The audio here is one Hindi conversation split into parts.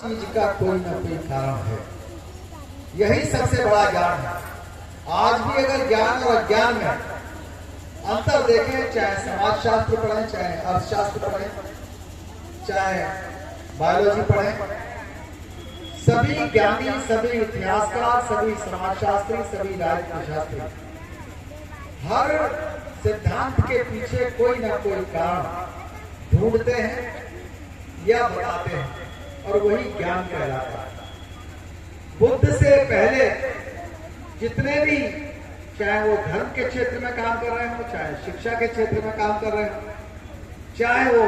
चीज का कोई ना कोई कारण है। यही सबसे बड़ा ज्ञान है। आज भी अगर ज्ञान और अज्ञान में अंतर देखें, चाहे समाज शास्त्र पढ़ें, चाहे अर्थशास्त्र पढ़ें, चाहे बायोलॉजी पढ़ें, सभी ज्ञानी, सभी इतिहासकार, सभी समाजशास्त्री, सभी राजनीति शास्त्री हर सिद्धांत के पीछे कोई ना कोई कारण ढूंढते हैं या बताते हैं, और वही ज्ञान कहलाता है। बुद्ध से पहले जितने भी, चाहे वो धर्म के क्षेत्र में काम कर रहे हो, चाहे शिक्षा के क्षेत्र में काम कर रहे हो, चाहे वो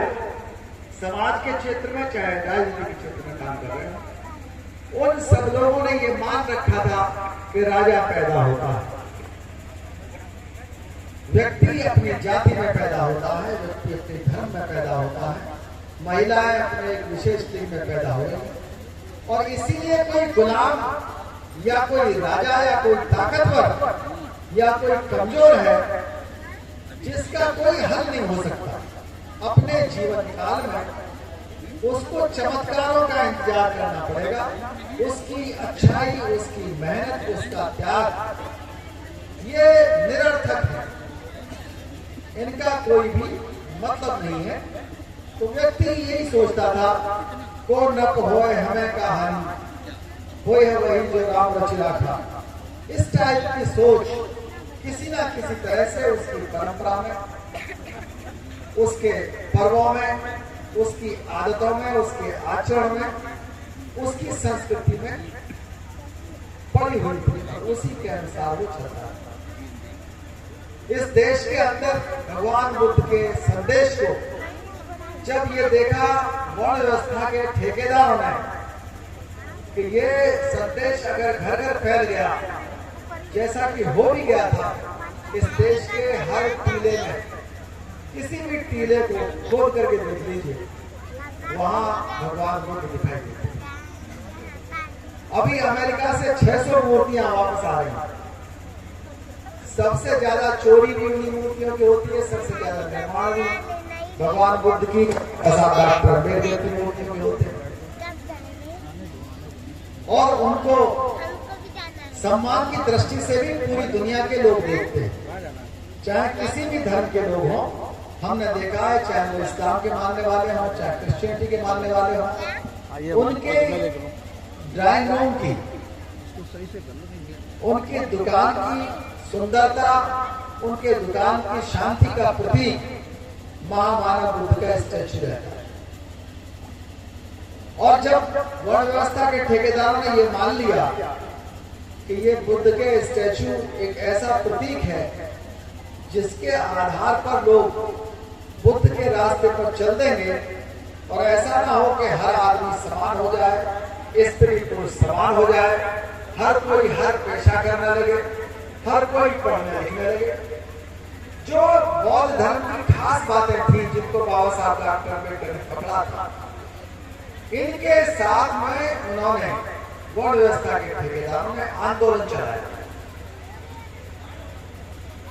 समाज के क्षेत्र में, चाहे राजनीति के क्षेत्र में काम कर रहे हो, उन सब लोगों ने ये मान रखा था कि राजा पैदा होता है, व्यक्ति अपनी जाति में पैदा होता है, व्यक्ति अपने धर्म में पैदा होता है, महिलाएं अपने एक विशेष लिंग में पैदा हो गई, और इसीलिए कोई गुलाम या कोई राजा या कोई ताकतवर या कोई कमजोर है जिसका कोई हल नहीं हो सकता। अपने जीवन काल में उसको चमत्कारों का इंतजार करना पड़ेगा, उसकी अच्छाई, उसकी मेहनत, उसका त्याग ये निरर्थक है, इनका कोई भी मतलब नहीं है। तो व्यक्ति यही सोचता था, को नप होए हमें का हानि, होए है वही जो राम रचिला था। इस टाइप की सोच किसी ना किसी तरह से उसकी परंपरा में, उसके पर्वों में, उसकी आदतों में, उसके आचरण में, उसकी संस्कृति में पड़ी हुई थी, और उसी के अनुसार वो चलता है। इस देश के अंदर भगवान बुद्ध के संदेश को जब ये देखा वर्ण व्यवस्था के ठेकेदारों ने कि ये संदेश अगर घर घर फैल गया, जैसा कि हो भी गया था, इस देश के हर टीले में, किसी भी टीले को खोद करके देख लीजिए, वहां भगवान बुद्ध दिखाई देते। अभी अमेरिका से 600 मूर्तियां वापस आ रही हैं। सबसे ज्यादा चोरी भी उन्हीं मूर्तियों की होती है, सबसे ज्यादा निर्माण भी भगवान बुद्ध की, डॉक्टर अम्बेडकर की मूर्तियों के होते हैं, और उनको सम्मान की दृष्टि से भी पूरी दुनिया के लोग देखते हैं, चाहे किसी भी धर्म के लोग हों। हमने देखा है, चाहे वो इस्लाम के मानने वाले हों, चाहे क्रिश्चियनिटी के मानने वाले हों, उनके ड्राइंग रूम की, उनकी दुकान की सुंदरता, उनके दुकान की शांति का प्रतीक महामानव बुद्ध का स्टैचू रहता है। और जब वर्ण व्यवस्था के ठेकेदारों ने ये मान लिया कि ये बुद्ध के स्टैचू एक ऐसा प्रतीक है जिसके आधार पर लोग बुद्ध के रास्ते पर चल देंगे, और ऐसा ना हो कि हर आदमी समान हो जाए, स्त्री पुरुष समान हो जाए, हर कोई हर पेशा करने लगे, हर कोई पढ़ने लिखने लगे। जो बौद्ध धर्म की खास बातें थी जिनको बाबा साहब डॉक्टर अम्बेडकर ने पकड़ा था, इनके साथ में उन्होंने वर्ण व्यवस्था के ठेकेदारों ने आंदोलन चलाया,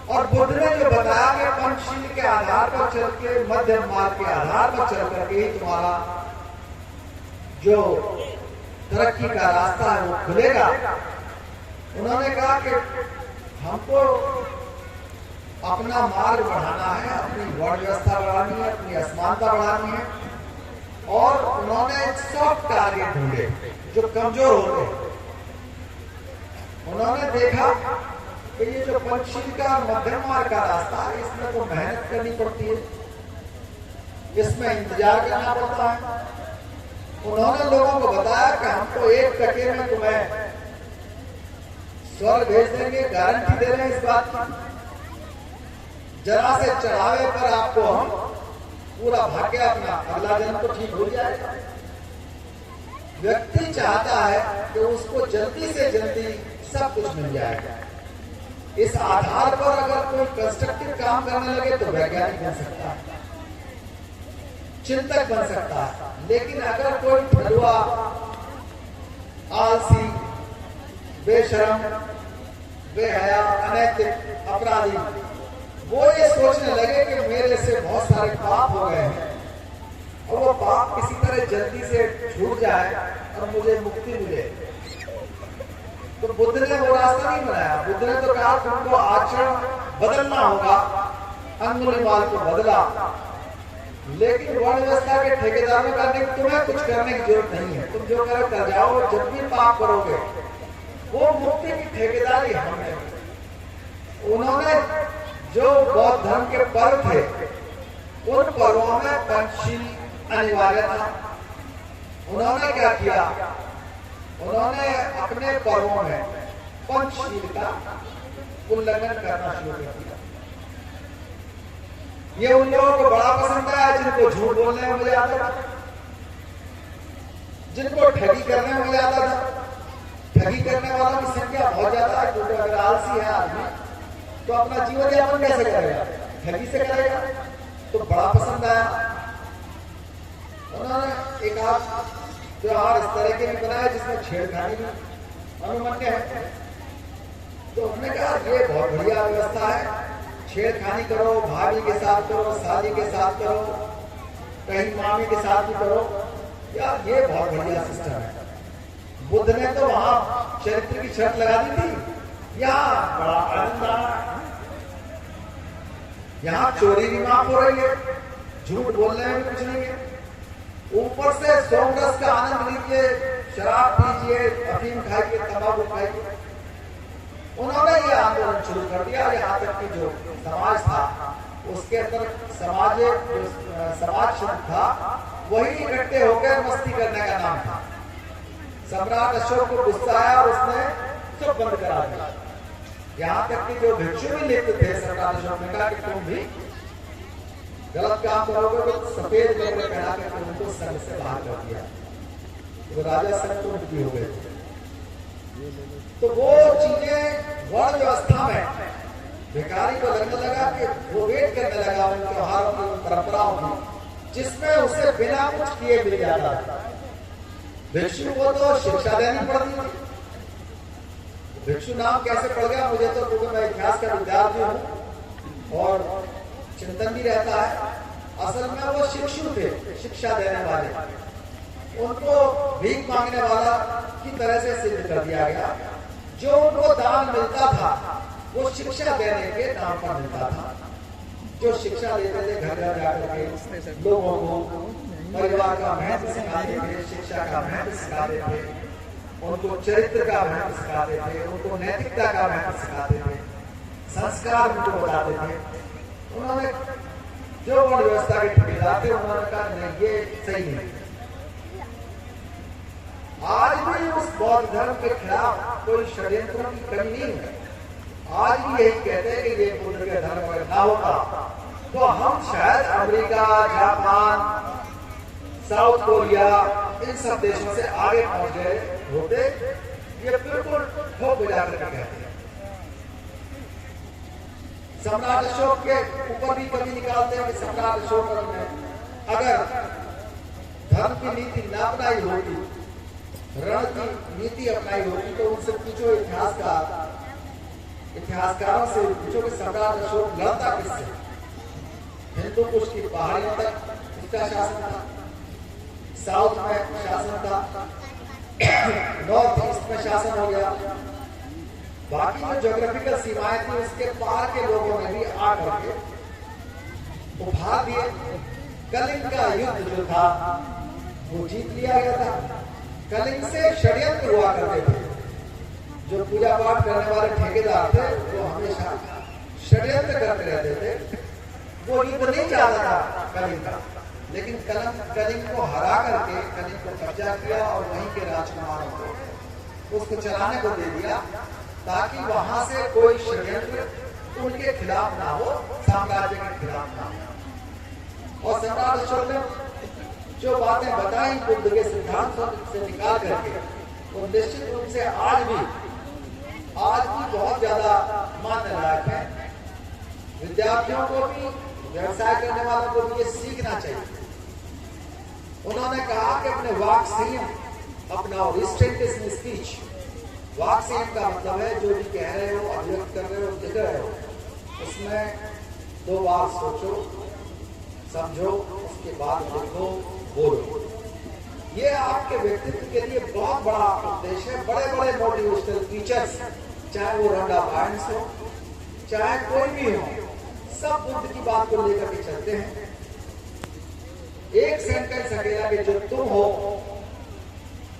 और बुद्ध ने जो बताया कि पंचशील के आधार पर चल के, मध्यम मार्ग के आधार पर चल करके ही तुम्हारा जो तरक्की का रास्ता है वो खुलेगा। उन्होंने कहा कि हमको अपना मार्ग बढ़ाना है, अपनी वर्ण व्यवस्था बढ़ानी है, अपनी असमानता बढ़ानी है, और उन्होंने सॉफ्ट टारगेट ढूंढे जो कमजोर होते। उन्होंने देखा कि ये जो पंचशील का मध्यम मार्ग का रास्ता है, इसमें तो मेहनत करनी पड़ती है, इसमें इंतजार करना पड़ता है। उन्होंने लोगों को बताया कि हमको 1 टके में तुम्हें स्वर्ग भेज देंगे, गारंटी दे रहे हैं इस बात की, जरा से चढ़ावे पर आपको हम पूरा भाग्य, अपना अगला जन्म तो ठीक हो जाएगा। व्यक्ति चाहता है कि उसको जल्दी से जल्दी सब कुछ मिल जाएगा। इस आधार पर अगर कोई कंस्ट्रक्टिव काम करने लगे तो वैज्ञानिक बन सकता है, चिंतक बन सकता है, लेकिन अगर कोई ठलुआ, आलसी, बेशरम, बेहया, अनैतिक, अपराधी, वो ये सोचने लगे कि मेरे से बहुत सारे पाप हो गए हैं, और वो पाप किसी तरह जल्दी से छूट जाए, और मुझे मुक्ति मिले। तो बुद्ध ने वो रास्ता नहीं बनाया। बुद्ध ने तो कहा तुमको आचरण बदलना होगा, अंगुलीमाल को बदला, लेकिन वर्ण व्यवस्था के ठेकेदारों का तुम्हें कुछ करने की जरूरत नहीं है, तुम जो करो कर जाओ, जब भी पाप करोगे वो मुक्ति की ठेकेदारी हमने। उन्होंने जो बौद्ध धर्म के पर्व थे उन पर्वों में पंचशील अनिवार्य था। उन्होंने क्या किया, उन्होंने अपने पर्वों में पंचशील का उल्लंघन करना शुरू कर दिया। ये उन लोगों को बड़ा पसंद आया जिनको झूठ बोलने में मजा आता था, जिनको ठगी करने में मजा आता था। ठगी करने वालों की संख्या बहुत ज्यादा है, क्योंकि अगर आलसी है आदमी तो अपना जीवन यापन कैसे करेगा, ठगी से करेगा, तो बड़ा पसंद आया। उन्होंने एक आध त्योहार इस तरह के भी बनाए जिसमें छेड़खानी भी अनुमन्य है। तो हमने कहा ये बहुत बढ़िया व्यवस्था है, छेड़खानी करो, भाभी के साथ करो, शादी के साथ करो, कहीं मामी के साथ भी करो, यार ये बहुत बढ़िया सिस्टम है। बुद्ध ने तो वहां चरित्र की शर्त लगा दी थी, यहाँ बड़ा आनंद आ रहा है, यहाँ चोरी भी माफ हो रही है, झूठ बोलने में भी कुछ नहीं है, ऊपर से सोमरस का आनंद लीजिए, शराब पीजिए, अफीम खाइए, तंबाकू खाइए। उन्होंने ये आंदोलन शुरू कर दिया। यहाँ तक कि जो समाज था उसके अंदर समाज शुरू था, वही इकट्ठे होकर मस्ती करने का नाम था। सम्राट अशोक को गुस्सा आया और उसने चुप बंद करा दिया। यहाँ तक कि जो भिक्षु भी लिप्त थे, सम्राट अशोक ने कहा कि तुम भी गलत काम करोगे तो सफेद कपड़े पहना के उनको संघ से बाहर कर दिया। तो राजा संतुष्ट भी हो गए। तो वो चीजें वर्ण व्यवस्था में भिखारी को लगने लगा कि वो वेट करने लगा उन त्योहारों की, उन परंपराओं की, जिसमें उसे बिना कुछ किए मिल जाता था। भिक्षु को तो शिक्षा देनी पड़ती थी। भिक्षु नाम कैसे पड़ गया मुझे तो, क्योंकि मैं इतिहास का विद्यार्थी हूँ और चिंतन भी रहता है। असल में वो शिक्षु थे, शिक्षा देने वाले, उनको भीख मांगने वाला की तरह से सिद्ध कर दिया गया। जो उनको दान मिलता था वो शिक्षा देने के नाम पर मिलता था। जो शिक्षा देते थे घर घर जाकर के लोगों को परिवार का महत्व सिखाते थे, शिक्षा का महत्व सिखाते थे, उनको चरित्र का महत्व सिखाते थे, उनको नैतिकता का महत्व सिखाते थे, संस्कार उनको बताते थे। उन्होंने जो वर्ण व्यवस्था के ठेकेदार थे उन्होंने कहा नहीं ये सही नहीं। आज भी उस बौद्ध धर्म के खिलाफ कोई षड्यंत्र की कमी नहीं है। आज भी यही कहते हैं कि ये बुद्ध के धर्म पर ना होता तो हम शायद अमेरिका, जापान, साउथ कोरिया इन सब देशों से आगे पहुंच गए होते। ये बिल्कुल ठोक बजा करके कहते हैं। सम्राट अशोक के ऊपर भी कभी निकालते हैं कि सम्राट अशोक ने अगर धर्म की नीति न अपनाई होती, रण की नीति अपनाई होती, तो उनसे पूछो इतिहासकारों से पूछो कि सम्राट अशोक लड़ता किससे। हिंदू कुश की पहाड़ियों तक उसका शासन था, साउथ में शासन था, नॉर्थ ईस्ट में शासन हो गया, बाकी जो ज्योग्राफिकल सीमाएं थी उसके पार के लोगों ने भी आकर के उभार दिए। कलिंग का युद्ध जो था वो जीत लिया गया था। कलिंग से षड्यंत्र हुआ करते थे। जो पूजा पाठ करने वाले ठेकेदार थे वो हमेशा षड्यंत्र करते रहते थे। वो युद्ध नहीं चाहता था कलिंग का, लेकिन कलिंग को हरा करके कलिंग को कब्जा किया और वहीं के राजकुमारों को उसको चलाने को दे दिया, ताकि वहां से कोई षड्यंत्र उनके खिलाफ ना हो, साम्राज्य के खिलाफ ना हो। और सम्राट अशोक ने जो बातें बताई बुद्ध के सिद्धांत से निकाल करके, वो निश्चित रूप से आज भी बहुत ज्यादा मान्य लायक है। विद्यार्थियों को भी, व्यवसाय करने वालों को भी ये सीखना चाहिए। उन्होंने कहा कि अपने वाक संयम अपनाओ, रिस्ट्रेंट इन स्पीच। वाक संयम का मतलब है जो भी कह रहे हो, अभिव्यक्त कर रहे हो, लिख रहे हो, उसमें 2 बार सोचो, समझो, उसके बाद लिखो, बोलो। ये आपके व्यक्तित्व के लिए बहुत बड़ा उद्देश्य है। बड़े बड़े मोटिवेशनल टीचर्स, चाहे वो रोंडा बायर्न्स हो, चाहे कोई भी हो, सब बुद्ध की बात को लेकर के चलते हैं। एक सेंटेंस अकेला कि जो तुम हो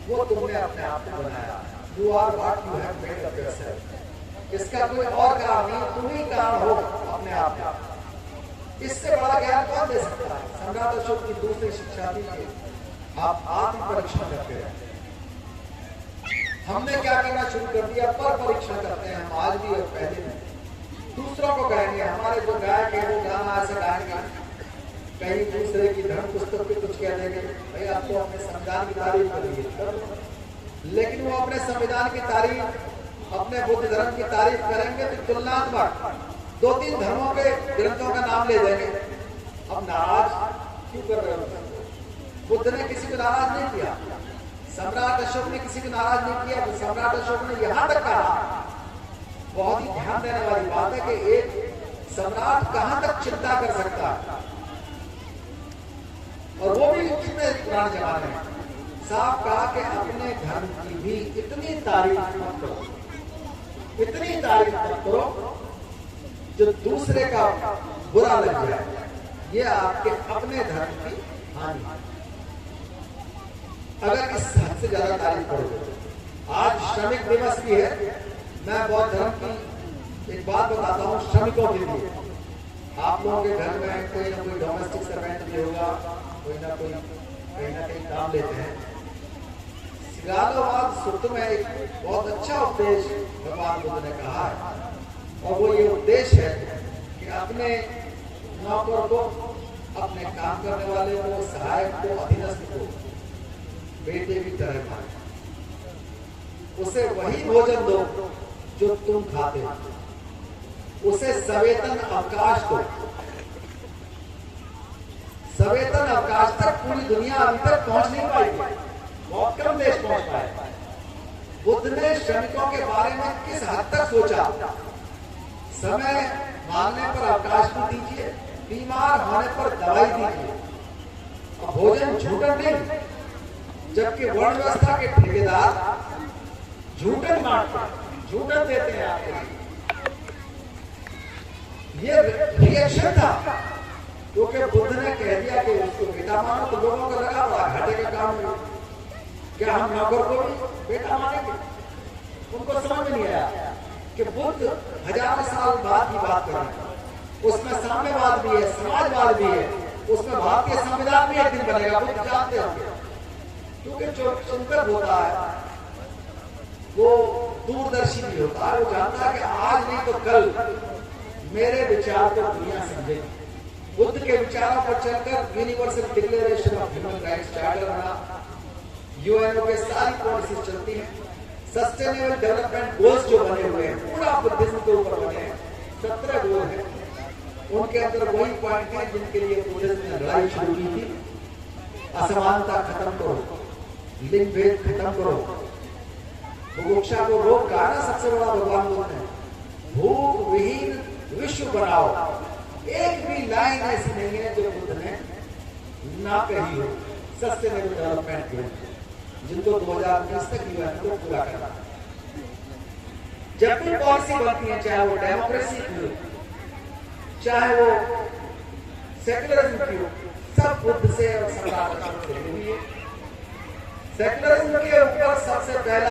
वो तुमने अपने आप को बनाया। You are what you have made of yourself. इसका कोई और कारण नहीं, तुम ही कारण हो अपने आप का। इससे बड़ा ज्ञान कौन दे सकता है? सम्राट अशोक की दूसरी शिक्षा थी कि आप आत्म परीक्षण करते रहे। हमने क्या करना शुरू कर दिया? पर परीक्षण करते हैं हम आज भी और पहले भी। दूसरों को कहेंगे, हमारे जो गायक है वो गाना ऐसे गाएंगे, कहीं दूसरे की धर्म पुस्तक पे कुछ कह देंगे, भाई आप तो अपने संविधान की तारीफ करेंगे, लेकिन वो अपने संविधान की तारीफ, अपने बुद्ध धर्म की तारीफ करेंगे तो तुलनात्मक 2-3 धर्मों के ग्रंथों का नाम ले देंगे। अब नाराज क्यों कर रहे हो? बुद्ध ने किसी को नाराज नहीं किया, सम्राट अशोक ने किसी को नाराज नहीं किया। तो सम्राट अशोक ने यहां तक कहा, बहुत ही ध्यान देने वाली बात है कि एक सम्राट कहां तक चिंता कर सकता है, और वो भी कितने पुराने जमाने में। साफ कहा कि अपने धर्म की भी इतनी तारीफ मत करो, इतनी तारीफ मत करो जो दूसरे का बुरा लग जाए। ये आपके अपने धर्म की हानि है। अगर इस हद से ज्यादा तारीफ करोगे। आज श्रमिक दिवस भी है। मैं बौद्ध धर्म की एक बात बताता हूँ श्रमिकों के लिए। आप लोगों के घर में कोई ना कोई डोमेस्टिक सर्वेंट भी होगा, कोई ना कोई कहीं ना कहीं काम लेते हैं। सिगालोवाद सूत्र में एक बहुत अच्छा उपदेश भगवान बुद्ध ने कहा है, और वो ये उपदेश है कि अपने नौकर को, अपने काम करने वाले को, सहायक को, अधीनस्थ को बेटे की तरह मानो। उसे वही भोजन दो जो तुम खाते हो, उसे सवेतन अवकाश दो। सवेतन अवकाश तक पूरी दुनिया अभी तक पहुंच नहीं पाई, बहुत कम देश पहुंच पाए। बुद्ध ने श्रमिकों के बारे में किस हद तक सोचा? समय मांगने पर अवकाश भी दीजिए, बीमार होने पर दवाई दीजिए, और भोजन झूठन नहीं। जबकि वर्ण व्यवस्था के ठेकेदार झूठन बांटते, झूठन देते हैं आपको। ये रिएक्शन था, क्योंकि बुद्ध ने कह दिया कि उसको बेटा मानो, तो लोगों को लगा बड़ा घाटे का काम है, क्या हम नौकर को भी बेटा मानेंगे? उनको समझ नहीं आया कि बुद्ध हजारों साल बाद की बात कर रहे हैं। उसमें साम्यवाद भी है, समाजवाद भी है, उसमें भारतीय संविधान भी एक दिन बनेगा। बुद्ध जानते होंगे, क्योंकि जो चिंतक होता है वो दूरदर्शी भी होता है। वो जानता है कि आज नहीं तो कल मेरे विचार को दुनिया समझेगी। बुद्ध के विचारों पर चलकर universal declaration of human rights charter बना, यूएनओ के सारी पॉलिसीज चलती हैं, सस्टेनेबल डेवलपमेंट गोल्स जो बने हुए हैं पूरा बुद्धिज्म के ऊपर बने हैं। 17 गोल हैं, उनके अंदर वही पॉइंट है जिनके लिए बुद्धिज्म ने लड़ाई शुरू की थी। असमानता खत्म करो, लिंग भेद खत्म करो, बुभुक्षा को रोक का सबसे बड़ा भगवान बुद्ध ने। भूख विहीन विश्व बनाओ, एक भी लाइन ऐसी नहीं है जो बुद्ध ने ना कही हो। सस्टेनेबल डेवलपमेंट गोल जिनको 2020 तक यूएन को पूरा करना। जब भी पॉलिसी बनती है, चाहे वो डेमोक्रेसी की हो, चाहे वो सेकुलरिज्म की हो, सब बुद्ध से और सम्राट अशोक से हुई है। सेकुलरिज्म के ऊपर